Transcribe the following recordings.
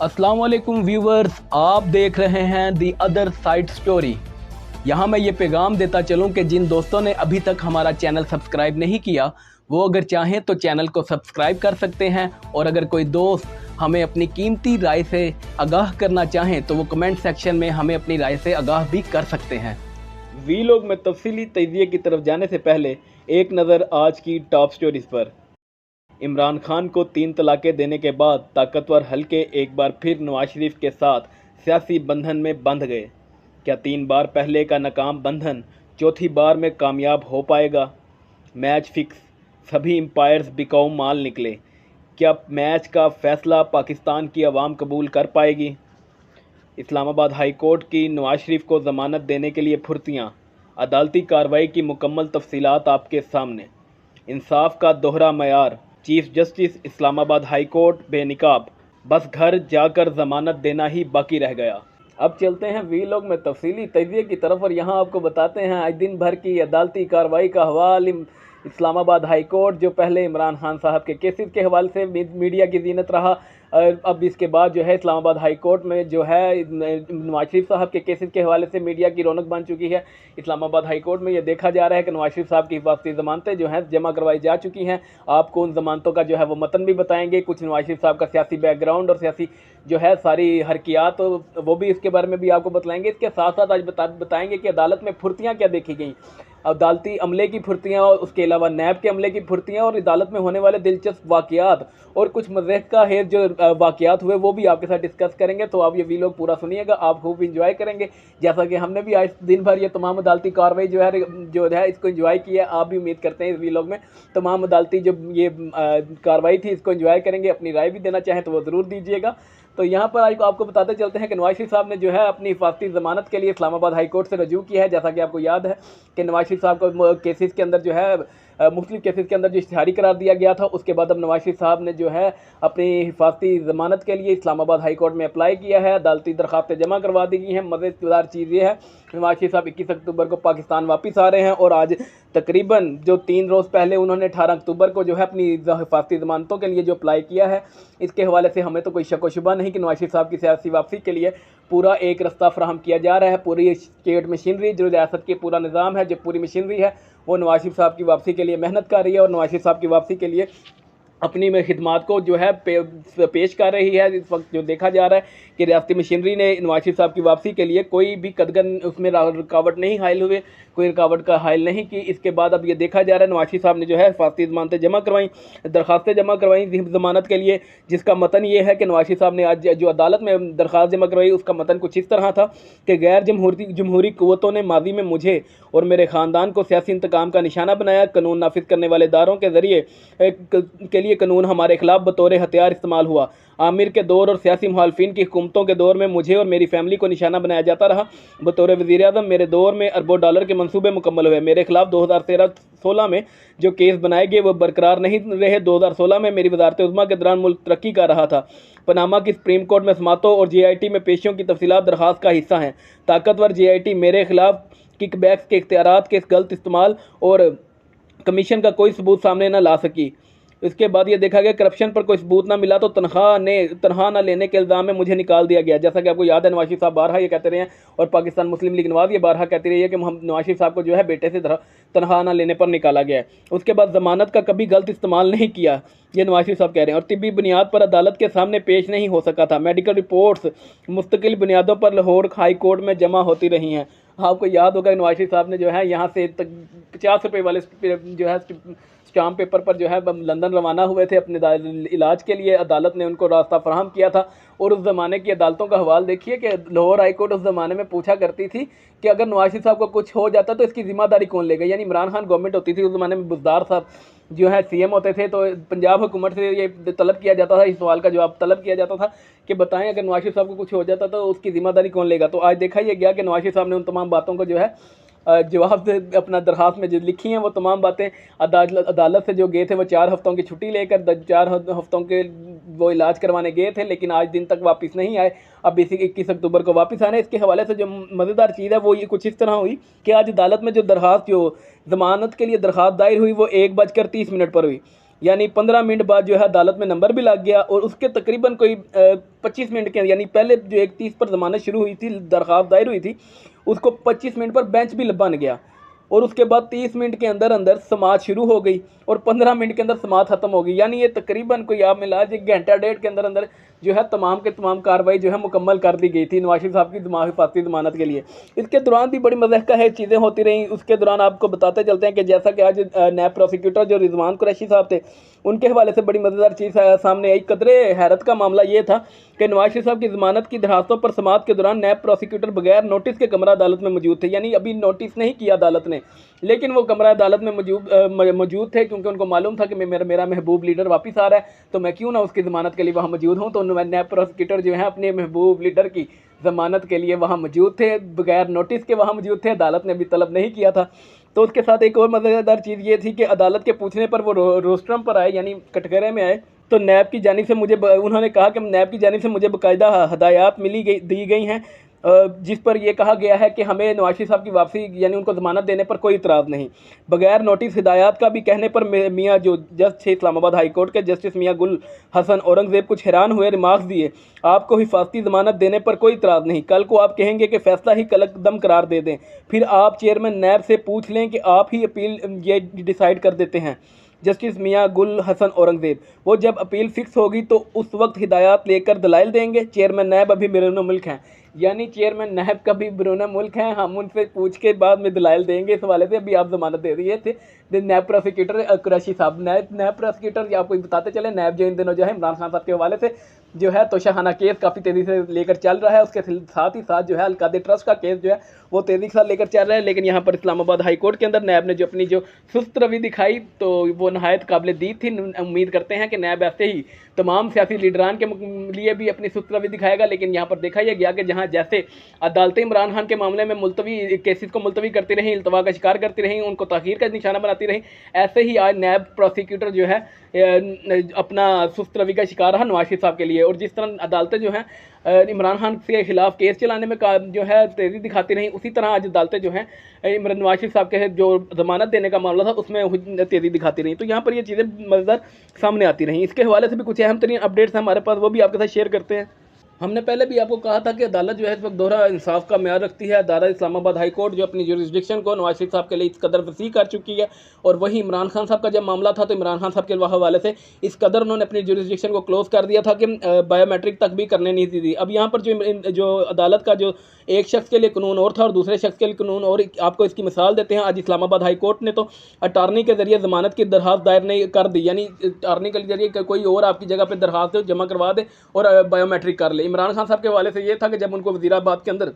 अस्सलाम वालेकुम व्यूवर्स, आप देख रहे हैं दी अदर साइड स्टोरी। यहाँ मैं ये पैगाम देता चलूँ कि जिन दोस्तों ने अभी तक हमारा चैनल सब्सक्राइब नहीं किया वो अगर चाहें तो चैनल को सब्सक्राइब कर सकते हैं, और अगर कोई दोस्त हमें अपनी कीमती राय से आगाह करना चाहें तो वो कमेंट सेक्शन में हमें अपनी राय से आगाह भी कर सकते हैं। वीलॉग में तफसीली तजिए की तरफ जाने से पहले एक नज़र आज की टॉप स्टोरीज पर। इमरान खान को 3 तलाक़ें देने के बाद ताकतवर हलके एक बार फिर नवाज शरीफ के साथ सियासी बंधन में बंध गए। क्या 3 बार पहले का नाकाम बंधन चौथी बार में कामयाब हो पाएगा? मैच फिक्स, सभी एम्पायर्स बिकाऊ माल निकले। क्या मैच का फैसला पाकिस्तान की आवाम कबूल कर पाएगी? इस्लामाबाद हाई कोर्ट की नवाज शरीफ को ज़मानत देने के लिए फुर्तियाँ। अदालती कार्रवाई की मुकम्मल तफसीलात आपके सामने। इंसाफ का दोहरा मयार। Chief justice Islamabad high court बेनिकाब, बस घर जाकर ज़मानत देना ही बाकी रह गया। अब चलते हैं वीलॉग में तफसीली तजिए की तरफ, और यहाँ आपको बताते हैं आज दिन भर की अदालती कार्रवाई का हवाल। इस्लामाबाद हाई कोर्ट जो पहले इमरान खान साहब के केसेस के हवाले से मीडिया की जीनत रहा, अब इसके बाद जो है इस्लामाबाद हाई कोर्ट में जो है नवाज शरीफ साहब के केसेस के हवाले से मीडिया की रौनक बन चुकी है। इस्लामाबाद हाई कोर्ट में ये देखा जा रहा है कि नवाज शरीफ साहब की हिफाजती ज़मानतें जो हैं जमा करवाई जा चुकी हैं। आपको उन ज़मानतों का जो है वो मतन भी बताएंगे, कुछ नवाज शरीफ साहब का सियासी बैकग्राउंड और सियासी जो है सारी हरकियात वो भी इसके बारे में भी आपको बताएंगे। इसके साथ साथ आज बताएंगे कि अदालत में फुर्तियाँ क्या देखी गई, अदालती अमले की फुर्तियाँ, और उसके अलावा नैब के अमले की फुर्तियाँ, और अदालत में होने वाले दिलचस्प वाक़यात और कुछ मज़ाक का हेज जो वाक़यात हुए वो भी आपके साथ डिस्कस करेंगे। तो आप ये वीलॉग पूरा सुनिएगा, आप खूब इंजॉय करेंगे, जैसा कि हमने भी आज दिन भर ये तमाम अदालती कार्रवाई जो है इसको इंजॉय किया। आप भी उम्मीद करते हैं इस वीलॉग में तमाम अदालती जो ये कार्रवाई थी इसको इंजॉय करेंगे। अपनी राय भी देना चाहें तो वो ज़रूर दीजिएगा। तो यहाँ पर आपको बताते चलते हैं कि नवाज शरीफ साहब ने जो है अपनी हिफाजती ज़मानत के लिए इस्लामाबाद हाई कोर्ट से रजू किया है। जैसा कि आपको याद है कि नवाज शरीफ साहब को केसेस के अंदर जो है मुख्तलिफ केसेस के अंदर जो इश्तिहारी करार दिया गया था, उसके बाद अब नवाज शरीफ साहब ने जो है अपनी हिफाजती ज़मानत के लिए इस्लामाबाद हाई कोर्ट में अप्लाई किया है। अदालती दरख्वास्तें जमा करवा दी गई हैं। मज़ेदार चीज़ ये है नवाज शरीफ साहब 21 अक्टूबर को पाकिस्तान वापस आ रहे हैं, और आज तकरीबन जो 3 रोज़ पहले उन्होंने 18 अक्टूबर को जो है अपनी हिफाजती ज़मानतों के लिए जो अप्लाई किया है, इसके हवाले से हमें तो कोई शक व शुबा नहीं कि नवाज शरीफ साहब की सियासी वापसी के लिए पूरा एक रास्ता फ्राहम किया जा रहा है। पूरी स्टेट मशीनरी जो रियासत की पूरा निज़ाम है, जो पूरी मशीनरी है, वो नवाज शरीफ साहब की वापसी के लिए मेहनत कर रही है, और नवाज शरीफ साहब की वापसी के लिए अपनी में खिदमात को जो है पेश कर रही है। इस वक्त जो देखा जा रहा है कि रियासती मशीनरी ने नवाज शरीफ साहब की वापसी के लिए कोई भी कदगन उसमें रुकावट नहीं हायल हुए, कोई रुकावट का हायल नहीं की। इसके बाद अब ये देखा जा रहा है नवाज शरीफ साहब ने जो है हिफाजती ज़मानतें जमा करवाई, दरख्वास्तें जमा करवाई ज़मानत के लिए, जिसका मतन ये है कि नवाज शरीफ साहब ने आज जो अदालत में दरख्वास्त जमा करवाई उसका मतन कुछ इस तरह था कि गैर जमहूरी क़ुव्वतों ने माजी में मुझे और मेरे ख़ानदान को सियासी इंतकाम का निशाना बनाया। कानून नाफिज करने वाले इदारों के ज़रिए के लिए कानून हमारे खिलाफ बतौर हथियार इस्तेमाल हुआ। आमिर के दौर और सियासी मुखालफिन की हुकूमतों के दौर में मुझे और मेरी फैमिली को निशाना बनाया जाता रहा। बतौर वज़ीर-ए-आज़म मेरे दौर में अरबों डॉलर के मंसूबे मुकम्मल हुए। मेरे खिलाफ 2013-16 में जो केस बनाए गए वो बरकरार नहीं रहे। 2016 में मेरी वज़ारत उज़्मा के दौरान मुल्क तरक्की कर रहा था। पनामा की सुप्रीम कोर्ट में समातों और JIT में पेशियों की तफसीलात दरख्वास्त का हिस्सा हैं। ताकतवर JIT मेरे खिलाफ किकबैक्स के इख्तियारात के गलत इस्तेमाल और कमीशन का कोई सबूत सामने न ला सकी। इसके बाद ये देखा गया करप्शन पर कोई सबूत ना मिला तो तनख्वाह न लेने के इल्ज़ाम में मुझे निकाल दिया गया। जैसा कि आपको याद है नवाज शरीफ साहब बारहा ये कहते रहे हैं, और पाकिस्तान मुस्लिम लीग नवाज ये बारहा कहती रही है कि हम नवाज शरीफ साहब को जो है बेटे से तनख्वाह न लेने पर निकाला गया है। उसके बाद ज़मानत का कभी गलत इस्तेमाल नहीं किया, ये नवाज शरीफ साहब कह रहे हैं, और तिब्बी बुनियाद पर अदालत के सामने पेश नहीं हो सका था। मेडिकल रिपोर्ट्स मुस्तकिल बुनियादों पर लाहौर हाई कोर्ट में जमा होती रही हैं। आपको याद होगा नवाज शरीफ साहब ने जो है यहाँ से 50 रुपये वाले जो है स्टाम्प पेपर पर जो है लंदन रवाना हुए थे अपने इलाज के लिए। अदालत ने उनको रास्ता फराहम किया था, और उस ज़माने की अदालतों का हवाल देखिए कि लाहौर हाई कोर्ट उस ज़माने में पूछा करती थी कि अगर नवाज शरीफ साहब को कुछ हो जाता तो इसकी ज़िम्मेदारी कौन लेगा। यानी इमरान खान गवर्नमेंट होती थी उस ज़माने में, बुज़दार साहब जो है CM होते थे, तो पंजाब हुकूमत से ये तलब किया जाता था, इस सवाल का जवाब तलब किया जाता था कि बताएं अगर नवाज शरीफ साहब को कुछ हो जाता तो उसकी ज़िम्मेदारी कौन लेगा। तो आज देखा ये गया कि नवाज शरीफ साहब ने उन तमाम बातों को जो है जवाब अपना दरख्वास्त में जो लिखी हैं वो तमाम बातें अदालत से जो गए थे वो 4 हफ्तों की छुट्टी लेकर 4 हफ्तों के वो इलाज करवाने गए थे, लेकिन आज दिन तक वापस नहीं आए। अब इसी 21 अक्टूबर को वापस आने। इसके हवाले से जो मज़ेदार चीज़ है वो ये कुछ इस तरह हुई कि आज अदालत में जो ज़मानत के लिए दरख्वास्त दायर हुई वो 1:30 पर हुई। यानी 15 मिनट बाद जो है अदालत में नंबर भी लग गया और उसके तकरीबन कोई 25 मिनट के, यानी पहले जो 31 पर ज़मानत शुरू हुई थी, दरख्वास्त दायर हुई थी, उसको 25 मिनट पर बेंच भी बन गया और उसके बाद 30 मिनट के अंदर अंदर समाअत शुरू हो गई और 15 मिनट के अंदर समाअत ख़त्म हो गई। यानी ये तकरीबन कोई आप मिला 1 घंटा 1.5 के अंदर अंदर जो है तमाम के तमाम कार्रवाई जो है मुकम्मल कर दी गई थी नवाज शरीफ साहब की हिफाजती ज़मानत के लिए। इसके दौरान भी बड़ी मज़हक़ा है चीज़ें होती रहीं। उसके दौरान आपको बताते चलते हैं कि जैसा कि आज नैब प्रोसिक्यूटर जो रिजवान कुरैशी साहब थे, उनके हवाले से बड़ी मज़ेदार चीज़ सामने आई। कदरे हैरत का मामला ये था कि नवाज शरीफ साहब की ज़मानत की दरखास्तों पर समाअत के दौरान नैब प्रोसिक्यूटर बगैर नोटिस के कमरा अदालत में मौजूद थे। यानी अभी नोटिस नहीं किया अदालत ने, लेकिन वो कमरा अदालत में मौजूद थे, क्योंकि उनको मालूम था कि मेरा महबूब लीडर वापस आ रहा है, तो मैं क्यों ना उसकी ज़मानत के लिए वहाँ मौजूद हूँ। तो नैब प्रोसिक्यूटर जो है अपने महबूब लीडर की ज़मानत के लिए वहाँ मौजूद थे, बगैर नोटिस के वहाँ मौजूद थे। अदालत ने अभी तलब नहीं किया था। तो उसके साथ एक और मज़ेदार चीज़ ये थी कि अदालत के पूछने पर वो रोस्ट्रम पर आए, यानी कटघरे में आए, तो नैब की जानिब से उन्होंने कहा कि नैब की जानिब से मुझे बाकायदा हदायत दी गई हैं, जिस पर यह कहा गया है कि हमें नवाज शरीफ साहब की वापसी यानी उनको ज़मानत देने पर कोई इतराज़ नहीं। बगैर नोटिस हिदायत का भी कहने पर मियाँ जो जज थे इस्लामाबाद हाई कोर्ट के जस्टिस मियाँ गुल हसन औरंगज़ेब कुछ हैरान हुए, रिमार्क्स दिए, आपको हिफाजती ज़मानत देने पर कोई इतराज़ नहीं, कल को आप कहेंगे कि फ़ैसला ही कलकदम करार दे दें, फिर आप चेयरमैन नैब से पूछ लें कि आप ही अपील ये डिसाइड कर देते हैं। जस्टिस मियाँ गुल हसन औरंगज़ेब, वो जब अपील फ़िक्स होगी तो उस वक्त हिदायत लेकर दलाइल देंगे। चेयरमैन नैब अभी बैरून मुल्क हैं, यानी चेयरमैन नैब का भी बैरून मुल्क हैं, हम उनसे पूछ के बाद में दलाइल देंगे इस हवाले से। अभी आप ज़मानत दे दिए थे नैब प्रोसिक्यूटर कुरैशी साहब। नैब प्रोसिक्यूटर आपको बताते चले, नैब जो इन दिनों जो है इमरान खान साहब के हवाले से जो है तोशाखाना केस काफ़ी तेज़ी से लेकर चल रहा है, उसके साथ ही साथ जो है अलकादे ट्रस्ट का केस जो है वो तेज़ी के साथ लेकर चल रहा है। लेकिन यहाँ पर इस्लामाबाद हाई कोर्ट के अंदर नैब ने जो अपनी जो सुस्त रवि दिखाई, तो वो नहायत काबिल दीद थी। उम्मीद करते हैं कि नैब ऐसे ही तमाम सियासी लीडरान के लिए भी अपनी सुस्त रवि दिखाएगा। लेकिन यहाँ पर देखा यह गया कि जहाँ जैसे अदालतें इमरान खान के मामले में मुलतवी केसेस को मुलतवी करती रहीं, इल्तवा का शिकार करती रहीं, उनको ताख़ीर का निशाना बनाती रहीं, ऐसे ही आज नैब प्रोसिक्यूटर जो है अपना सुस्त रवि का शिकार रहा नवाज शरीफ साहब के लिए। और जिस तरह अदालतें जो हैं इमरान खान के ख़िलाफ़ केस चलाने में जो है तेज़ी दिखाती रहीं, उसी तरह आज अदालतें जो हैं नवाज शरीफ साहब के जो ज़मानत देने का मामला था उसमें तेज़ी दिखाती रहीं। तो यहाँ पर ये चीज़ें मज़ेदार सामने आती रहीं। इसके हवाले से भी कुछ अहम तरीन अपडेट्स हैं हमारे पास, वो भी आपके साथ शेयर करते हैं। हमने पहले भी आपको कहा था कि अदालत जो है इस वक्त दोहरा इंसाफ का म्यार रखती है। अदालत इस्लामाबाद हाई कोर्ट जो अपनी जुरिस्डिक्शन को नवाज शरीफ साहब के लिए इस कदर वसी कर चुकी है, और वही इमरान खान साहब का जब मामला था तो इमरान खान साहब के हवाले से इस कदर उन्होंने अपनी जुरिस्डिक्शन को क्लोज़ कर दिया था कि बायोमेट्रिक तक भी करने नहीं दी थी। अब यहाँ पर जो अदालत का जो एक शख्स के लिए कानून और था और दूसरे शख्स के लिए कानून और, आपको इसकी मिसाल देते हैं। आज इस्लामाबाद हाई कोर्ट ने तो अटारनी के ज़रिए ज़मानत की दरख्वास्त दायर नहीं कर दी, यानी अटारनी के जरिए कोई और आपकी जगह पर दरख्वास्त जमा करवा दे और बायोमेट्रिक कर ले। इमरान खान साहब के हवाले से ये था कि जब उनको वज़ीराबाद के अंदर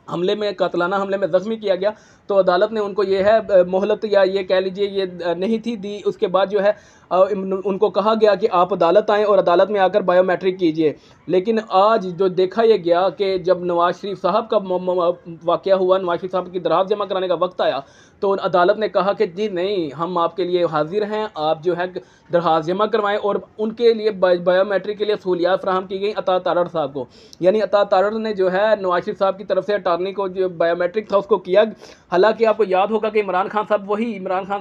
हमले में, कातलाना हमले में ज़ख्मी किया गया, तो अदालत ने उनको ये है मोहलत या ये कह लीजिए ये नहीं थी दी। उसके बाद जो है उनको कहा गया कि आप अदालत आएँ और अदालत में आकर बायोमेट्रिक कीजिए। लेकिन आज जो देखा यह गया कि जब नवाज शरीफ साहब का वाक़या हुआ, नवाज शरीफ साहब की दरख्वास्त जमा कराने का वक्त आया, तो अदालत ने कहा कि जी नहीं, हम आपके लिए हाजिर हैं, आप जो है दरख्वास्त जमा करवाएं। और उनके लिए बायोमेट्रिक के लिए सहूलियात फ़राहम की गई अता तारड़ साहब को, यानी अता तारड़ ने जो है नवाज शरीफ साहब की तरफ से अटारनी को जो बायोमेट्रिक था उसको किया। हालांकि आपको याद होगा कि इमरान खान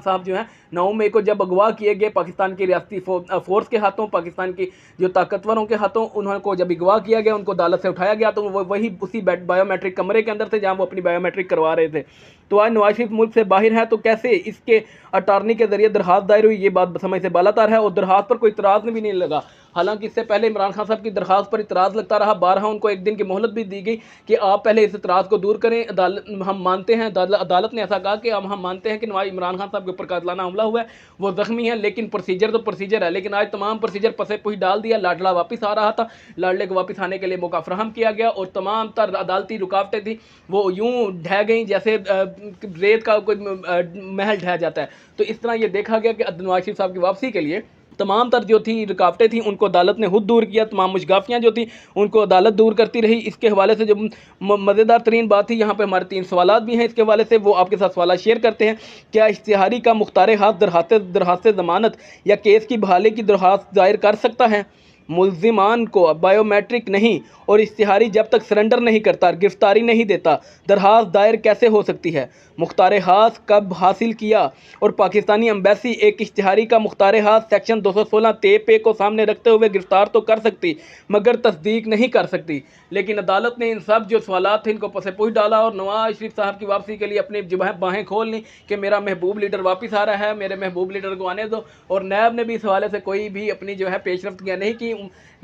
साहब जो है 9 मई को जब अगवा किए गए पाकिस्तान की रियासती फ़ोर्स के हाथों, पाकिस्तान की जो ताकतवरों के हाथों, उनको जब अगवा किया गया, उनको अदालत से उठाया गया, तो वो वही उसी बायोमेट्रिक कमरे के अंदर थे जहाँ वो अपनी बायोमेट्रिक करवा रहे थे। तो आज नवाज शरीफ मुल्क से बाहर है, तो कैसे इसके अटारनी के ज़रिए दरख्वास्त दायर हुई, ये बात समझ से बालातर है। और दरख्वास्त पर कोई इतराज़ भी नहीं लगा। हालांकि इससे पहले इमरान खान साहब की दरख्वास्त पर इतराज़ लगता रहा, बारहा उनको 1 दिन की मोहलत भी दी गई कि आप पहले इस इतराज़ को दूर करें। हम मानते हैं, अदालत ने ऐसा कहा कि हम मानते हैं कि इमरान खान साहब के ऊपर कातलाना हमला हुआ है, वो ज़ख्मी है, लेकिन प्रोसीजर तो प्रोसीजर है। लेकिन आज तमाम प्रोसीजर पसे पुश डाल दिया। लाडला वापस आ रहा था, लाडले को वापस आने के लिए मौका फ्राहम किया गया और तमाम तर अदालती रुकावटें थी वो यूँ ढह गई जैसे रेत का कोई महल ढह जाता है। तो इस तरह ये देखा गया कि नवाज शरीफ साहब की वापसी के लिए तमाम तर जो थी रुकावटें थी उनको अदालत ने खुद दूर किया, तमाम मुशगाफियाँ जो थी उनको अदालत दूर करती रही। इसके हवाले से जो मज़ेदार तरीन बात थी, यहाँ पे हमारे 3 सवालात भी हैं इसके हवाले से, वो आपके साथ सवाल शेयर करते हैं। क्या इश्तिहारी का मुख्तार हाथ दरखास्त ज़मानत या केस की बहाली की दरख्वास्त दायर कर सकता है? मुल्जिमान को बायोमेट्रिक नहीं और इश्तिहारी जब तक सरेंडर नहीं करता, गिरफ्तारी नहीं देता, दरखास्त दायर कैसे हो सकती है? मुख्तार हास कब हासिल किया? और पाकिस्तानी एम्बेसी एक इश्तिहारी का मुख्तार हास सेक्शन 216 पे को सामने रखते हुए गिरफ्तार तो कर सकती मगर तस्दीक नहीं कर सकती। लेकिन अदालत ने इन सब जो सवालात थे इनको पसे-पूछ डाला और नवाज शरीफ साहब की वापसी के लिए अपनी जो है बाहें खोल ली कि मेरा महबूब लीडर वापस आ रहा है, मेरे महबूब लीडर को आने दो। और नैब ने भी इस हवाले से कोई भी अपनी जो है पेशरफ्तियाँ नहीं की।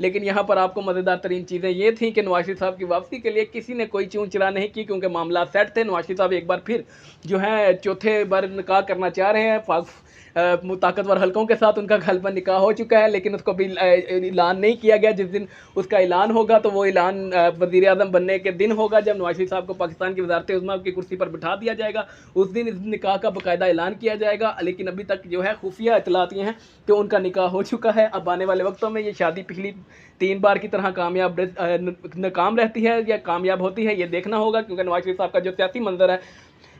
लेकिन यहाँ पर आपको मज़ेदार तरीन चीज़ें ये थी कि नवाज शरीफ साहब की वापसी के लिए किसी ने कोई चूं चरा नहीं की, क्योंकि मामला सेट थे। नवाज शरीफ साहब एक बार फिर जो है चौथे बार निकाह करना चाह रहे हैं। ताकतवर हलकों के साथ उनका गलबन निकाह हो चुका है, लेकिन उसको भी ऐलान नहीं किया गया। जिस दिन उसका ऐलान होगा तो वो ऐलान वज़ीर आज़म बनने के दिन होगा, जब नवाज शरीफ साहब को पाकिस्तान की वज़ारत उज़्मा की कुर्सी पर बिठा दिया जाएगा। उस दिन इस निकाह का बाकायदा ऐलान किया जाएगा। लेकिन अभी तक जो है खुफिया इतलात ये हैं कि उनका निकाह हो चुका है। अब आने वाले वक्तों में ये शादी पिछली 3 बार की तरह नाकाम रहती है या कामयाब होती है, ये देखना होगा। क्योंकि नवाज शरीफ साहब का जो सियासी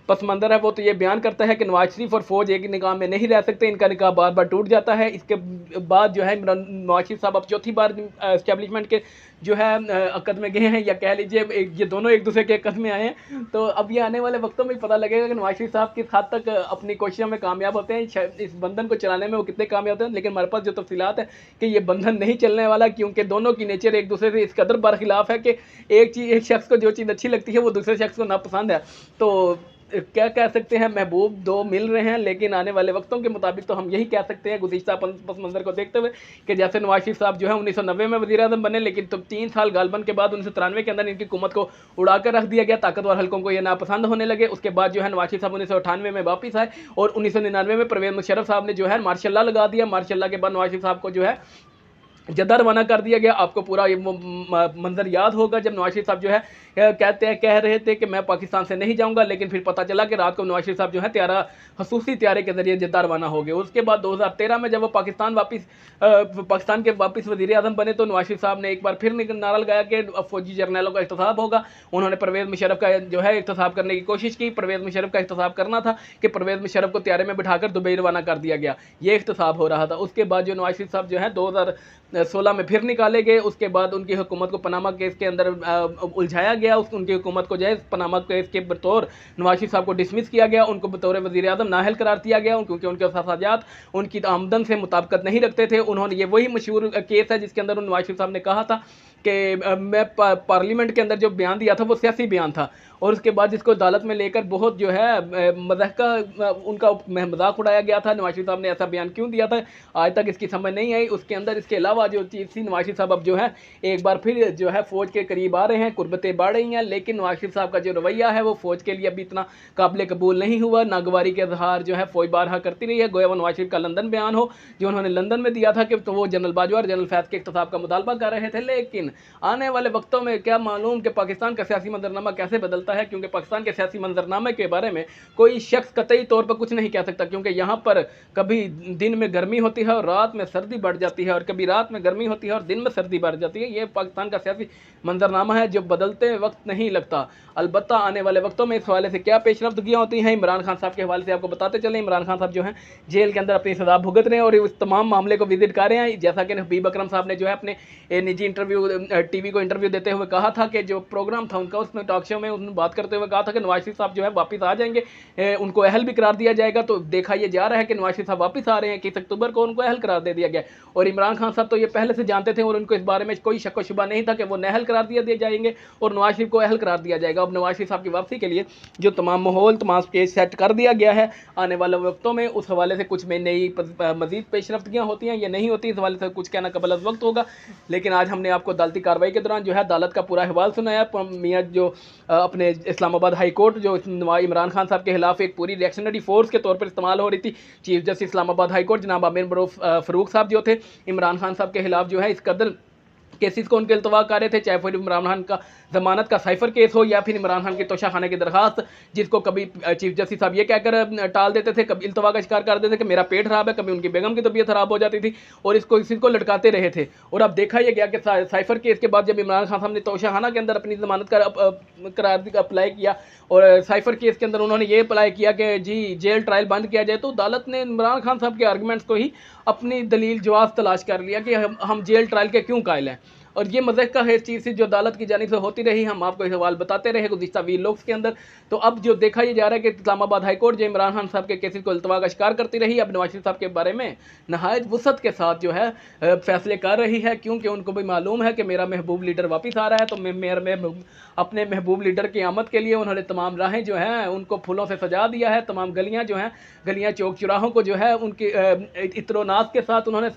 पस मंज़र है वो तो ये बयान करता है कि नवाज शरीफ और फौज एक निकाह में नहीं रह सकते, इनका निकाह बार बार टूट जाता है। इसके बाद जो है नवाज शरीफ साहब अब चौथी बार इस्टेब्लिशमेंट के जो है अक़द में गए हैं, या कह लीजिए ये दोनों एक दूसरे के अक़द में आए हैं। तो अब ये आने वाले वक्तों में पता लगेगा कि नवाज शरीफ साहब किस हद तक अपनी कोशिशों में कामयाब होते हैं, इस बंधन को चलाने में वो कितने कामयाब होते हैं। लेकिन हमारे पास जो तफसीलात है कि ये बंधन नहीं चलने वाला, क्योंकि दोनों की नेचर एक दूसरे से इस कदर बरखिलाफ़ है कि एक शख्स को जो चीज़ अच्छी लगती है वो दूसरे शख्स को नापसंद है। तो क्या कह सकते हैं, महबूब दो मिल रहे हैं। लेकिन आने वाले वक्तों के मुताबिक तो हम यही कह सकते हैं गुज़िश्ता पस मंज़र को देखते हुए कि जैसे नवाज शरीफ साहब जो है 1990 में वज़ीर आज़म बने, लेकिन तो 3 साल गालबन के बाद 1993 के अंदर इनकी हुकूमत को उड़ा कर रख दिया गया। ताकतवर हलकों को ये नापसंद होने लगे। उसके बाद जो है नवाज शरीफ साहब 1998 में वापस आए और 1999 में परवेज़ मुशर्रफ साहब ने जो है मार्शल लॉ लगा दिया। मार्शल लॉ के बाद नवाज शरीफ साहब को जो है जद्दा रवाना कर दिया गया। आपको पूरा ये मंजर याद होगा जब नवाज शरीफ साहब जो है कह रहे थे कि मैं पाकिस्तान से नहीं जाऊंगा, लेकिन फिर पता चला कि रात को नवाज शरीफ साहब जो है खसूसी त्यारे के जरिए जद्दा रवाना हो गए। उसके बाद 2013 में जब वो पाकिस्तान के वापस वज़ीर आज़म बने तो नवाज शरीफ साहब ने एक बार फिर नारा लगाया कि फौजी जर्नैलों का इख्तिसाब होगा। उन्होंने परवेज़ मुशर्रफ का जो है इख्तिसाब करने की कोशिश की। परवेज़ मुशर्रफ का इख्तिसाब करना था कि परवेज़ मुशर्रफ को त्यारे में बिठाकर दुबई रवाना कर दिया गया, ये इख्तिसाब हो रहा था। उसके बाद जो नवाज शरीफ साहब जो है 2016 में फिर निकाले गए। उसके बाद उनकी हुकूमत को पनामा केस के अंदर उलझाया गया। उनकी हुकूमत को जो है पनामा केस के बतौर नवाज शरीफ साहब को डिसमिस किया गया, उनको बतौर वज़ीर आज़म नाअहल करार दिया गया, क्योंकि उनके अखराजात उनकी आमदन से मुताबिकत नहीं रखते थे। उन्होंने ये वही मशहूर केस है जिसके अंदर नवाज शरीफ साहब ने कहा था कि मैं पार्लियामेंट के अंदर जो बयान दिया था वो सियासी बयान था, और उसके बाद जिसको अदालत में लेकर बहुत जो है उनका मजाक उड़ाया गया था। नवाज शरीफ साहब ने ऐसा बयान क्यों दिया था आज तक इसकी समझ नहीं आई। उसके अंदर इसके अलावा जो चीज़ थी, नवाज शरीफ साहब अब जो है एक बार फिर जो है फ़ौज के करीब आ रहे हैं, कुर्बतें बढ़ रही हैं। लेकिन नवाज शरीफ साहब का जो रवैया है वो फ़ौज के लिए अभी इतना काबिल कबूल नहीं हुआ। नागवारी के इजहार जो है फ़ौज बारहा करती रही है। गोया नवाज शरीफ का लंदन बयान हो जो उन्होंने लंदन में दिया था कि तो वो जनरल बाजवा और जनरल फैज़ के इख्तिसाब का मुतालबा कर रहे थे। लेकिन आने वाले वक्तों में क्या मालूम कि पाकिस्तान का सियासी मंजरनामा कैसे बदलता है, क्योंकि पाकिस्तान के सियासी मंजरनामे के बारे में कोई शख्स कतई तौर पर कुछ नहीं कह सकता। क्योंकि यहाँ पर कभी दिन में गर्मी होती है और रात में सर्दी बढ़ जाती है, और कभी रात में गर्मी होती है और दिन में सर्दी बढ़ जाती है। ये पाकिस्तान का सियासी मंजरनामा है जो बदलते वक्त नहीं लगता। अलबत्ता आने वाले वक्तों में इस हवाले से क्या पेशरफ्तगियाँ होती हैं, इमरान खान साहब के हवाले से आपको बताते चलें। इमरान खान साहब जो हैं जेल के अंदर अपनी सज़ा भुगत रहे हैं और इस तमाम मामले को विजिट कर रहे हैं। जैसा कि हबीब अकरम साहब ने जो है अपने निजी इंटरव्यू टीवी को इंटरव्यू देते हुए कहा था कि जो प्रोग्राम था उनका, उसमें टॉक शो में उन्होंने बात करते हुए कहा था कि नवाज शरीफ साहब जो है वापस आ जाएंगे, उनको अहल भी करार दिया जाएगा। तो देखा यह जा रहा है कि नवाज शरीफ साहब वापस आ रहे हैं। 21 अक्टूबर को उनको अहल करार दे दिया गया, और इमरान खान साहब तो ये पहले से जानते थे और उनको इस बारे में कोई शक व शुबा नहीं था कि वो अहल करार दिए जाएंगे और नवाज शरीफ को अहल करार दिया जाएगा। अब नवाज शरीफ साहब की वापसी के लिए जो तमाम माहौल तमाम स्टेज सेट कर दिया गया है। आने वाले वक्तों में उस हवाले से कुछ में नई मजीद पेशरफ्तगियाँ होती हैं या नहीं होती, इस हवाले से कुछ कहना कबल अज़ वक्त होगा। लेकिन आज हमने आपको अदालती कार्रवाई के दौरान जो है अदालत का पूरा हवाल सुनाया। मियाँ जो अपने इस्लामाबाद हाई कोर्ट जो इमरान खान साहब के खिलाफ एक पूरी रिएक्शनरी फोर्स के तौर पर इस्तेमाल हो रही थी। Chief justice Islamabad high court जनाब आमिर फ़रूक साहब जो थे इमरान खान साहब के खिलाफ जो है इस कदर केसेस को उनके अल्तवा कर रहे थे, चाहे फिर इमरान खान का ज़मानत का साइफर केस हो या फिर इमरान खान की तोशाखाने की दरखास्त, जिसको कभी चीफ जस्टिस साहब ये कहकर टाल देते थे, कभी इल्तवा का शिकार कर देते थे कि मेरा पेट खराब है, कभी उनकी बेगम की तबीयत खराब हो जाती थी और इसको इसी को लटकाते रहे थे। और अब देखा यह गया कि साइफर केस के बाद जब इमरान खान साहब ने तोशाखाना के अंदर अपनी ज़मानत का करार अप्लाई किया और साइफर केस के अंदर उन्होंने ये अप्लाई किया कि जी जेल ट्रायल बंद किया जाए, तो अदालत ने इमरान खान साहब के आर्गूमेंट्स को ही अपनी दलील जवाब तलाश कर लिया कि हम जेल ट्रायल के क्यों कायल हैं। और ये मज़ाक का है चीज़ जो अदालत की जानिब से होती रही, हम आपको सवाल बताते रहे गुज़िश्ता 20 लोग के अंदर। तो अब जो देखा ये जा रहा है कि इस्लामाबाद हाई कोर्ट जो इमरान खान साहब के केसेस को अल्तवा का शिकार करती रही, अब नवाज शरीफ साहब के बारे में नहायत वसअत के साथ जो है फैसले कर रही है, क्योंकि उनको भी मालूम है कि मेरा महबूब लीडर वापस आ रहा है। तो मैं अपने महबूब लीडर की आमद के लिए उन्होंने तमाम राहें जो हैं उनको फूलों से सजा दिया है। तमाम गलियाँ जो हैं, गलियाँ चौक चौराहों को जो है उनकी इत्रो-नाज़ के साथ उन्होंने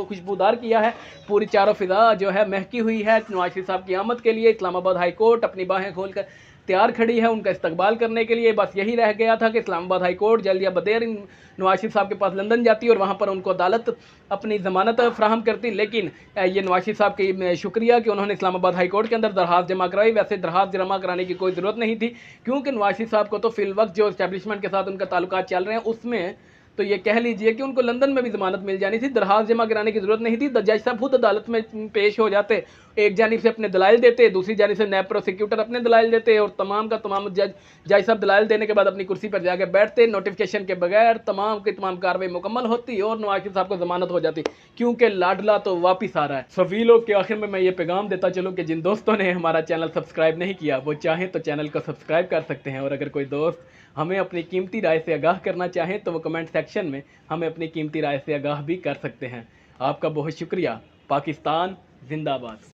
खुशबूदार किया है। पूरी चारों फिज़ा जो है महकी हुई है नवाज शरीफ साहब की आमद के लिए। इस्लामाबाद हाई कोर्ट अपनी बाहें खोलकर तैयार खड़ी है उनका इस्तकबाल करने के लिए। बस यही रह गया था कि इस्लामाबाद हाई कोर्ट जल्द या बदेर नवाज शरीफ साहब के पास लंदन जाती और वहाँ पर उनको अदालत अपनी ज़मानत फ़राहम करती। लेकिन ये नवाज शरीफ साहब की शुक्रिया कि उन्होंने इस्लामाबाद हाई कोर्ट के अंदर दरख्वास्त जमा कराई। वैसे दरख्वास्त जमा कराने की कोई ज़रूरत नहीं थी, क्योंकि नवाज शरीफ साहब को तो फिल वक्त जो इस्टेब्लिशमेंट के साथ उनका ताल्लुकात चल रहे हैं उसमें तो ये कह लीजिए कि उनको लंदन में भी ज़मानत मिल जानी थी, दरख्वास्त जमा कराने की ज़रूरत नहीं थी। जज साहब खुद अदालत में पेश हो जाते, एक जानिब से अपने दलाइल देते, दूसरी जानिब से नैब प्रोसिक्यूटर अपने दलाइल देते, और तमाम का तमाम जज साहब दलाइल देने के बाद अपनी कुर्सी पर जाकर बैठते, नोटिफिकेशन के बगैर तमाम की तमाम कार्रवाई मुकम्मल होती और नवाज शरीफ साहब को ज़मानत हो जाती, क्योंकि लाडला तो वापस आ रहा है। सभी लोग के आखिर में मैं ये पैगाम देता चलूँ कि जिन दोस्तों ने हमारा चैनल सब्सक्राइब नहीं किया वो चाहें तो चैनल को सब्सक्राइब कर सकते हैं, और अगर कोई दोस्त हमें अपनी कीमती राय से आगाह करना चाहें तो वो कमेंट सेक्शन में हमें अपनी कीमती राय से आगाह भी कर सकते हैं। आपका बहुत शुक्रिया। पाकिस्तान जिंदाबाद।